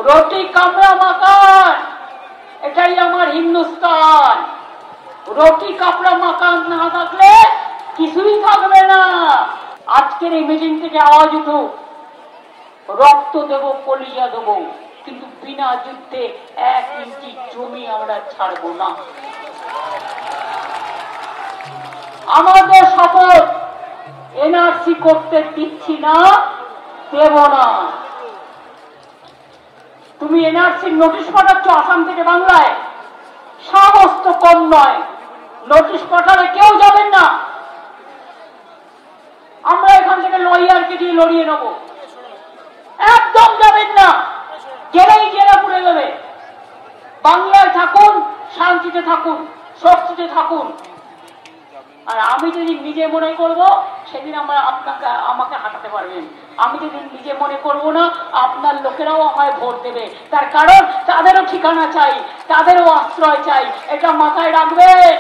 রুটি কামড়া মাকান, এটাই আমার হিন্দুস্তান। রুটি কাপড়া মাকান না থাকলে কিছুই থাকবে না। আজকের এই মিটিং থেকে আওয়াজ উঠুক, রক্ত দেব, কলিজা দেব, কিন্তু বিনা যুদ্ধে 1 ইঞ্চি জমি আমরা ছাড়ব না। আমাদের শপথ, এনআরসি করতে দিচ্ছি না, দেব না। তুমি এনআরসির নোটিশ পাঠাচ্ছ আসাম থেকে বাংলায়, সাহস তো কম নয়। নোটিশ পাঠালে কেউ যাবেন না, আমরা এখান থেকে লয়ারকে দিয়ে লড়িয়ে নেব। একদম যাবেন না, গেলেই জেলা পুড়ে যাবে। বাংলায় থাকুন, শান্তিতে থাকুন, স্বস্তিতে থাকুন। আর আমি যদি নিজে মনে করব, সেদিন আমাকে হাঁটাতে পারবেন। আমি যেদিন নিজে মনে করব না, আপনার লোকেরাও আমায় ভোট দেবে। তার কারণ তাদেরও ঠিকানা চাই, তাদেরও আশ্রয় চাই, এটা মাথায় রাখবেন।